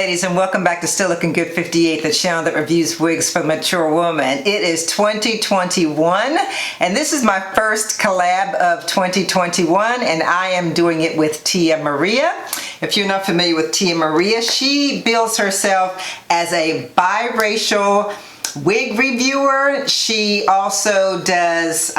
ladies, and welcome back to Still Looking Good 58, the channel that reviews wigs for mature women. It is 2021, and this is my first collab of 2021, and I am doing it with Tia Maria. If you're not familiar with Tia Maria, she bills herself as a biracial wig reviewer. She also does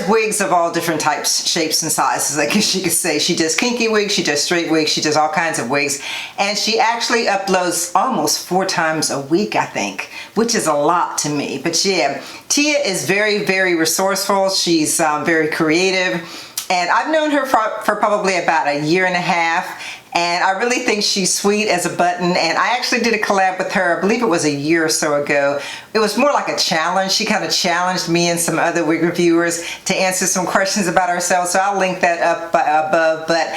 wigs of all different types, shapes, and sizes, I guess you could say. She does kinky wigs, she does straight wigs, she does all kinds of wigs. And she actually uploads almost 4 times a week, I think, which is a lot to me. But yeah, Tia is very, very resourceful. She's very creative. And I've known her for probably about a year and a half. And I really think she's sweet as a button. And I actually did a collab with her, I believe it was a year or so ago. It was more like a challenge. She kind of challenged me and some other wig reviewers to answer some questions about ourselves. So I'll link that up above. But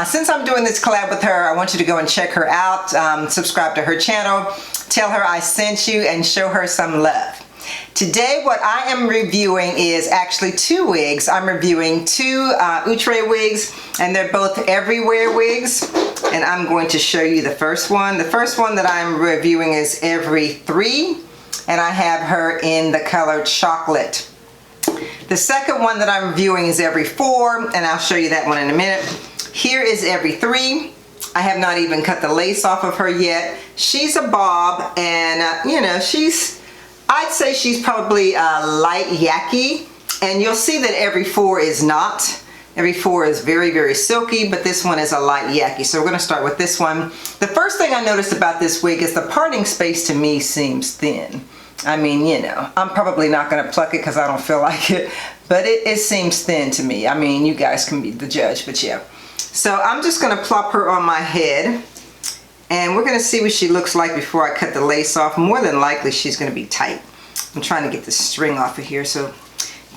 since I'm doing this collab with her, I want you to go and check her out. Subscribe to her channel. Tell her I sent you and show her some love. Today what I am reviewing is actually 2 wigs. I'm reviewing 2 Outre wigs, and they're both everywhere wigs, and I'm going to show you the first one. The first one that I'm reviewing is Every 3, and I have her in the color chocolate. The second one that I'm reviewing is Every 4, and I'll show you that one in a minute. Here is Every 3. I have not even cut the lace off of her yet. She's a bob, and you know, I'd say she's probably a light Yaki, and you'll see that Every 4 is not. Every 4 is very, very silky, but this one is a light Yaki. So we're going to start with this one. The first thing I noticed about this wig is the parting space to me seems thin. I mean, you know, I'm probably not going to pluck it because I don't feel like it, but it seems thin to me. I mean, you guys can be the judge, but yeah. So I'm just going to plop her on my head. And we're going to see what she looks like before I cut the lace off. More than likely, she's going to be tight. I'm trying to get the string off of here, so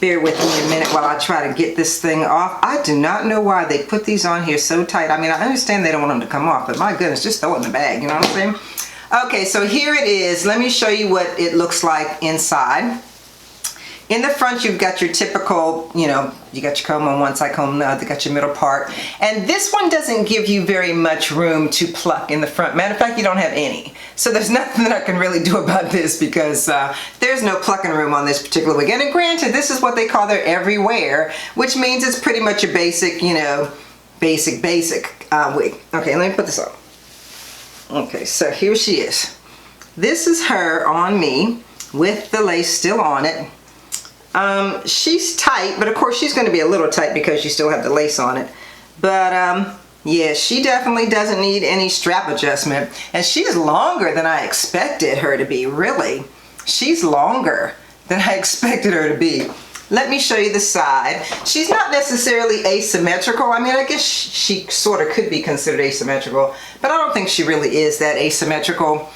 bear with me a minute while I try to get this thing off. I do not know why they put these on here so tight. I mean, I understand they don't want them to come off, but my goodness, just throw it in the bag, you know what I'm saying? Okay, so here it is. Let me show you what it looks like inside. In the front, you've got your typical, you know, you got your comb on one side, comb on the other, you got your middle part. And this one doesn't give you very much room to pluck in the front. Matter of fact, you don't have any. So there's nothing that I can really do about this because there's no plucking room on this particular wig. And granted, this is what they call their everywhere, which means it's pretty much a basic, you know, basic wig. Okay, let me put this on. Okay, so here she is. This is her on me with the lace still on it. She's tight, but of course she's going to be a little tight because you still have the lace on it. But yeah, she definitely doesn't need any strap adjustment. And she's longer than I expected her to be, really. She's longer than I expected her to be. Let me show you the side. She's not necessarily asymmetrical. I mean, I guess she sort of could be considered asymmetrical, but I don't think she really is that asymmetrical.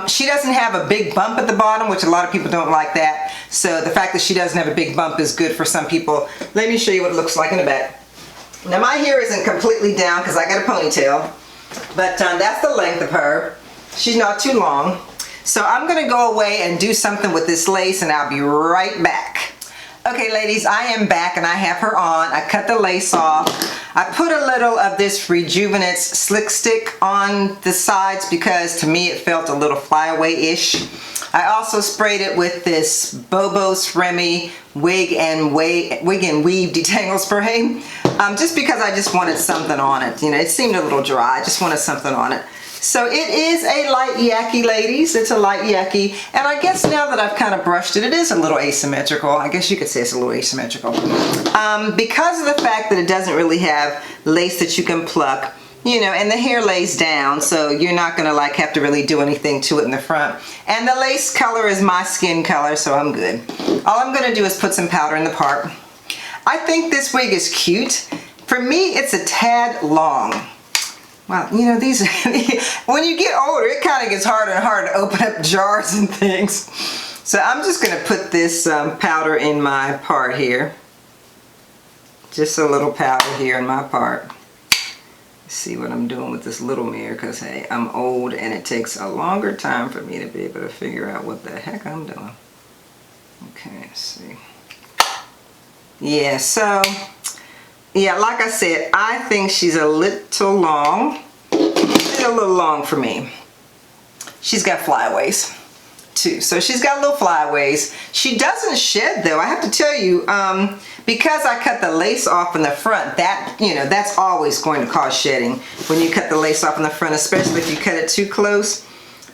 She doesn't have a big bump at the bottom, which a lot of people don't like that. So the fact that she doesn't have a big bump is good for some people. Let me show you what it looks like in the back. Now my hair isn't completely down because I got a ponytail, but that's the length of her. She's not too long. So I'm going to go away and do something with this lace, and I'll be right back. Okay ladies, I am back and I have her on. I cut the lace off. I put a little of this Rejuvenance Slick Stick on the sides because to me it felt a little flyaway-ish. I also sprayed it with this Bobos Remi wig and weave detangle spray. Just because I just wanted something on it. You know, it seemed a little dry. I just wanted something on it. So it is a light Yaki, ladies. It's a light Yaki. And I guess now that I've kind of brushed it, it is a little asymmetrical. I guess you could say it's a little asymmetrical. Because of the fact that it doesn't really have lace that you can pluck, you know, and the hair lays down, so you're not going to like have to really do anything to it in the front. And the lace color is my skin color, so I'm good. All I'm going to do is put some powder in the part. I think this wig is cute. For me, it's a tad long. Well, you know, these, when you get older, it kind of gets harder and harder to open up jars and things. So I'm just going to put this powder in my part here. Just a little powder here in my part. Let's see what I'm doing with this little mirror, because, hey, I'm old and it takes a longer time for me to be able to figure out what the heck I'm doing. Okay, let's see. Yeah, so... yeah, like I said, I think she's a little long. She's a little long for me. She's got flyaways too. So she's got little flyaways. She doesn't shed though. I have to tell you, because I cut the lace off in the front, that, you know, that's always going to cause shedding when you cut the lace off in the front, especially if you cut it too close.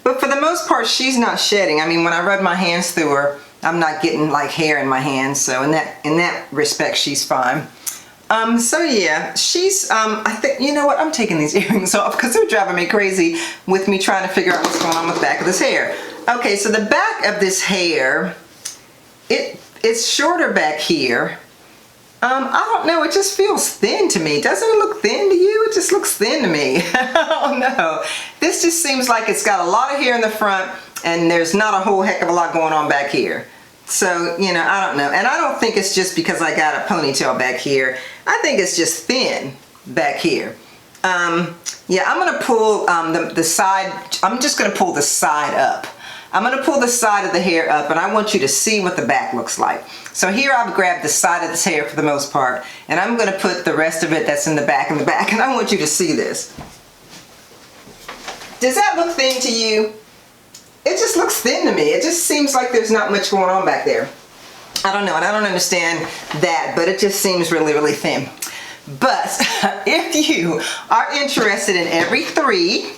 But for the most part, she's not shedding. I mean, when I rub my hands through her, I'm not getting like hair in my hands. So in that respect, she's fine. So yeah, she's, I think, you know what, I'm taking these earrings off because they're driving me crazy with me trying to figure out what's going on with the back of this hair. Okay, so the back of this hair, it's shorter back here. I don't know, it just feels thin to me. Doesn't it look thin to you? It just looks thin to me. I don't know. This just seems like it's got a lot of hair in the front and there's not a whole heck of a lot going on back here. So, you know, I don't know. And I don't think it's just because I got a ponytail back here. I think it's just thin back here. Yeah, I'm going to pull the side, I'm just going to pull the side up. I'm going to pull the side of the hair up and I want you to see what the back looks like. So here I've grabbed the side of this hair for the most part and I'm going to put the rest of it that's in the back and I want you to see this. Does that look thin to you? It just looks thin to me. It just seems like there's not much going on back there. I don't know, and I don't understand that, but it just seems really, really thin. But if you are interested in every three,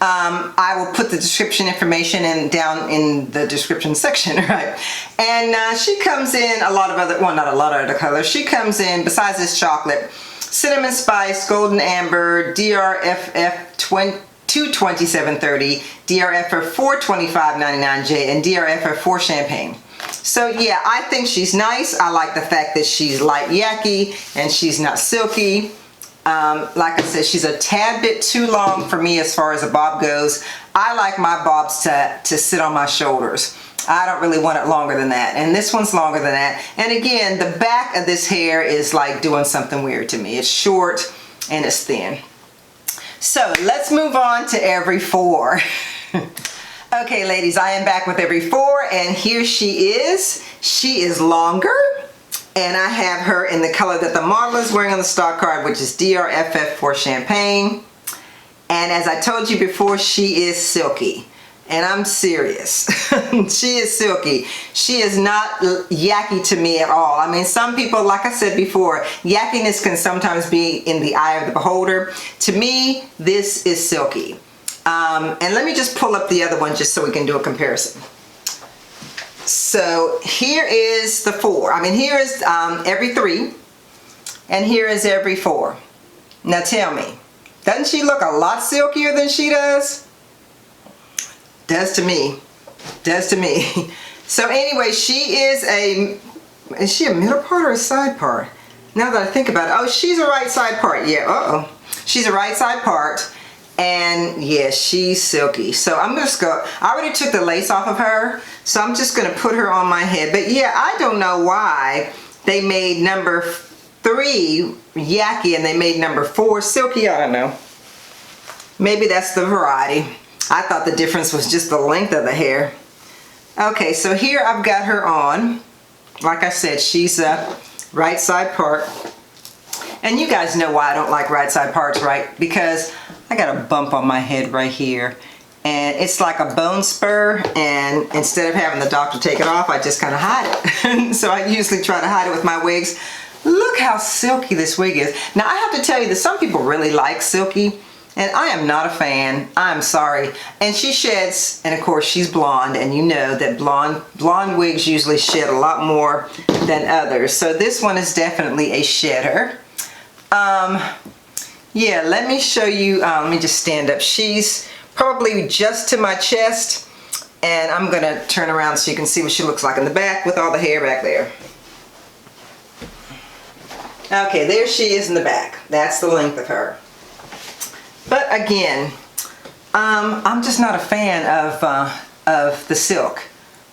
I will put the description information down in the description section, right? And she comes in a lot of other, well, not a lot of other colors. She comes in, besides this chocolate, cinnamon spice, golden amber, DRFF 22730, DRF 425.99J, and DRF 4 champagne. So yeah, I think she's nice. I like the fact that she's light yaki and she's not silky. Like I said, she's a tad bit too long for me as far as a bob goes. I like my bobs to sit on my shoulders. I don't really want it longer than that. And this one's longer than that. And again, the back of this hair is like doing something weird to me. It's short and it's thin. So let's move on to every four. Okay, ladies, I am back with every four, and here she is. She is longer, and I have her in the color that the model is wearing on the stock card, which is DRFF 4 Champagne. And as I told you before, she is silky. And I'm serious. She is silky. She is not yaki to me at all. I mean, some people, like I said before, yakiness can sometimes be in the eye of the beholder. To me, this is silky. And let me just pull up the other one just so we can do a comparison. So here is the four. I mean, here is every three, and here is every four. Now tell me, doesn't she look a lot silkier than she does? Does to me. Does to me. So anyway, she is she a middle part or a side part? Now that I think about it, oh, she's a right side part. Yeah, uh-oh. She's a right side part. And yeah, she's silky. So I'm just go, I already took the lace off of her, so I'm just gonna put her on my head. But yeah, I don't know why they made number 3 yaki and they made number 4 silky. I don't know. Maybe that's the variety. I thought the difference was just the length of the hair. Okay, so here I've got her on. Like I said, she's a right side part. And you guys know why I don't like right side parts, right? Because I got a bump on my head right here. And it's like a bone spur, and instead of having the doctor take it off, I just kind of hide it. So I usually try to hide it with my wigs. Look how silky this wig is. Now I have to tell you that some people really like silky, and I am not a fan. I'm sorry. And she sheds, and of course she's blonde, and you know that blonde wigs usually shed a lot more than others. So this one is definitely a shedder. Yeah, let me show you, let me just stand up. She's probably just to my chest, and I'm gonna turn around so you can see what she looks like in the back with all the hair back there. Okay, there she is in the back. That's the length of her. But again, I'm just not a fan of the silk.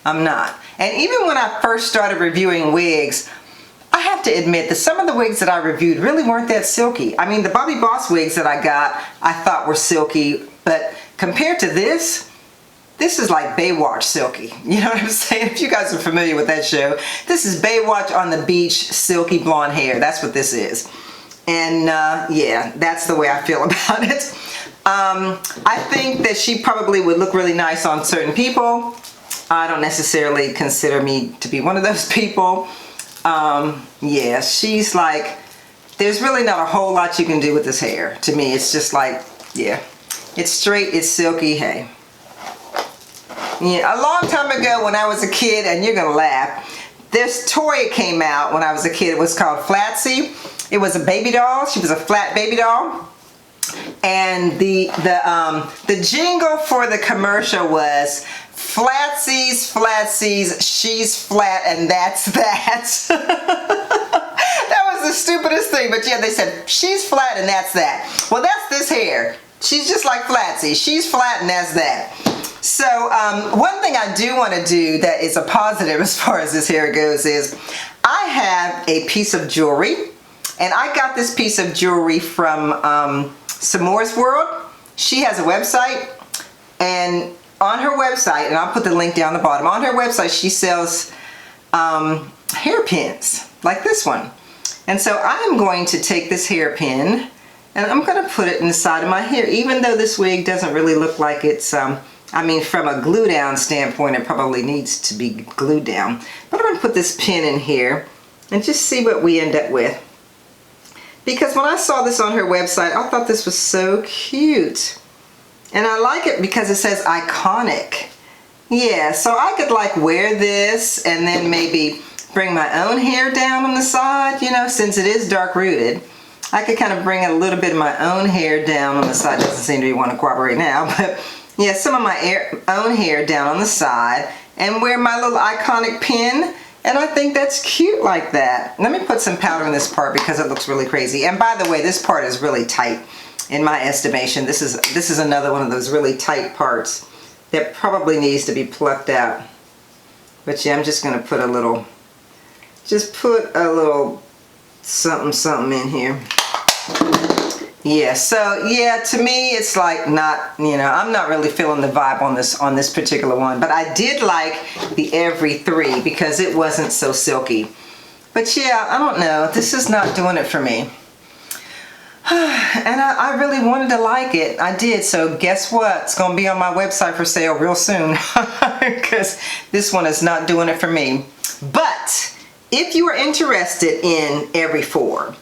I'm not. And even when I first started reviewing wigs, I have to admit that some of the wigs that I reviewed really weren't that silky. I mean, the Bobby Boss wigs that I got, I thought were silky, but compared to this is like Baywatch silky. You know what I'm saying? If you guys are familiar with that show, this is Baywatch on the beach silky blonde hair. That's what this is. And yeah, that's the way I feel about it. I think that she probably would look really nice on certain people. I don't necessarily consider me to be one of those people. Yeah, she's like, there's really not a whole lot you can do with this hair. To me, it's just like, yeah, it's straight, it's silky, hey. Yeah, a long time ago when I was a kid, and you're gonna laugh, this toy came out when I was a kid. It was called Flatsy. It was a baby doll. She was a flat baby doll. And the jingle for the commercial was, Flatsies, Flatsies, she's flat and that's that. That was the stupidest thing, but yeah, they said, she's flat and that's that. Well, that's this hair. She's just like Flatsy. She's flat and that's that. So one thing I do want to do that is a positive as far as this hair goes is, I have a piece of jewelry, and I got this piece of jewelry from S'more's World. She has a website, and on her website, and I'll put the link down the bottom, on her website she sells hairpins like this one. And so I'm going to take this hairpin and I'm going to put it in the side of my hair, even though this wig doesn't really look like it's, I mean, from a glue down standpoint, it probably needs to be glued down. But I'm going to put this pin in here and just see what we end up with. Because when I saw this on her website, I thought this was so cute. And I like it because it says iconic. Yeah, so I could like wear this and then maybe bring my own hair down on the side, you know, since it is dark rooted. I could kind of bring a little bit of my own hair down on the side. Doesn't seem to want to cooperate now, but yeah, some of my own hair down on the side and wear my little iconic pin. And I think that's cute like that. Let me put some powder in this part because it looks really crazy. And by the way, this part is really tight in my estimation. This is another one of those really tight parts that probably needs to be plucked out. But yeah, I'm just gonna put a little, something in here. Yeah, so yeah, to me it's like not, you know, I'm not really feeling the vibe on this particular one, but I did like the Every 3 because it wasn't so silky. But yeah, I don't know, this is not doing it for me. And I really wanted to like it. I did, so guess what? It's gonna be on my website for sale real soon because this one is not doing it for me. But if you are interested in Every 4,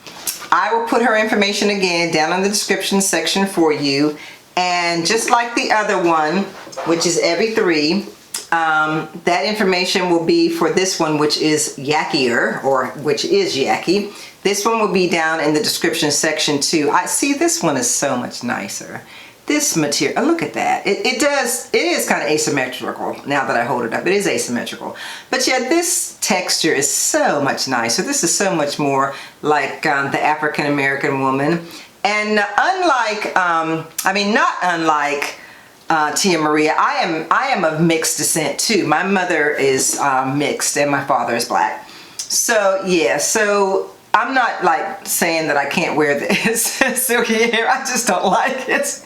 I will put her information again down in the description section for you. And just like the other one, which is Every 3, that information will be for this one, which is Yakier, or which is Yaki. This one will be down in the description section too. I see this one is so much nicer. This material, oh, look at that. It is kind of asymmetrical now that I hold it up. It is asymmetrical. But yeah, this texture is so much nicer. This is so much more like the African American woman. And unlike, I mean, not unlike Tia Maria, I am of mixed descent too. My mother is mixed and my father is black. So yeah, so I'm not like saying that I can't wear this silky hair. I just don't like it.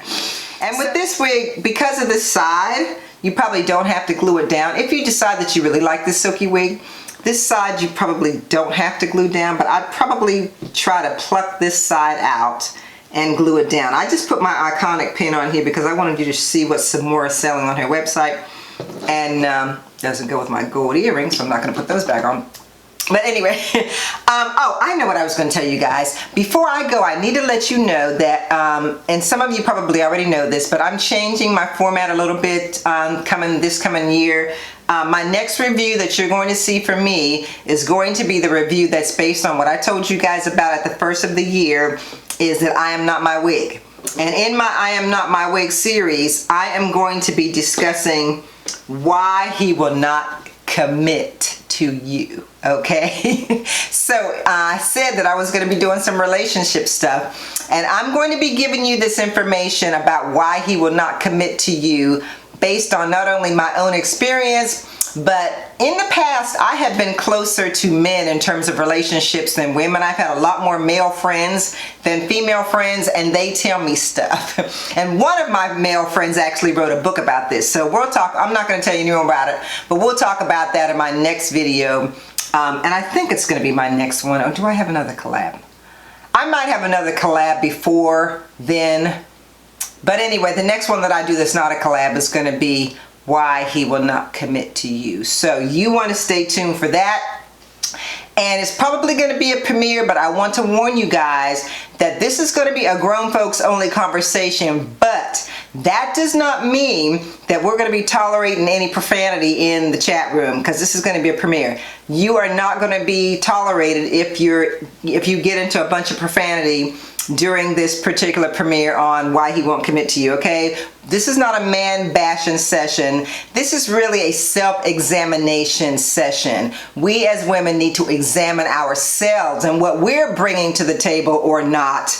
And with this wig, because of the side, you probably don't have to glue it down. If you decide that you really like this silky wig, this side you probably don't have to glue down, but I'd probably try to pluck this side out and glue it down. I just put my iconic pin on here because I wanted you to see what S'more is selling on her website. And doesn't go with my gold earrings, so I'm not going to put those back on. But anyway, oh, I know what I was going to tell you guys. Before I go, I need to let you know that, and some of you probably already know this, but I'm changing my format a little bit this coming year. My next review that you're going to see from me is going to be the review that's based on what I told you guys about at the first of the year, is that I Am Not My Wig. And in my I Am Not My Wig series, I am going to be discussing why he will not commit to you, okay? So I said that I was going to be doing some relationship stuff, and I'm going to be giving you this information about why he will not commit to you based on not only my own experience, but in the past I have been closer to men in terms of relationships than women. I've had a lot more male friends than female friends, and they tell me stuff. And one of my male friends actually wrote a book about this, so we'll talk. I'm not going to tell you anything about it, but we'll talk about that in my next video. And I think it's going to be my next one. Oh, do I have another collab? I might have another collab before then. But anyway, the next one that I do that's not a collab is going to be why he will not commit to you. So you want to stay tuned for that. And it's probably going to be a premiere, but I want to warn you guys that this is going to be a grown folks only conversation, but that does not mean that we're going to be tolerating any profanity in the chat room, because this is going to be a premiere. You are not going to be tolerated if you get into a bunch of profanity during this particular premiere on why he won't commit to you, okay? This is not a man bashing session. This is really a self-examination session. We as women need to examine ourselves and what we're bringing to the table or not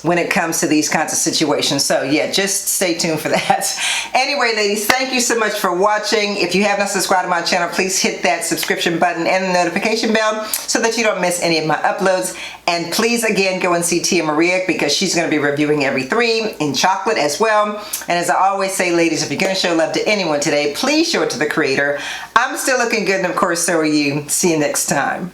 when it comes to these kinds of situations. So yeah, just stay tuned for that. Anyway, ladies, thank you so much for watching. If you have not subscribed to my channel, please hit that subscription button and the notification bell so that you don't miss any of my uploads. And please, again, go and see Tia Maria, because she's going to be reviewing every 3 in chocolate as well. And as I always say, ladies, if you're going to show love to anyone today, please show it to the creator. I'm still looking good, and of course, so are you. See you next time.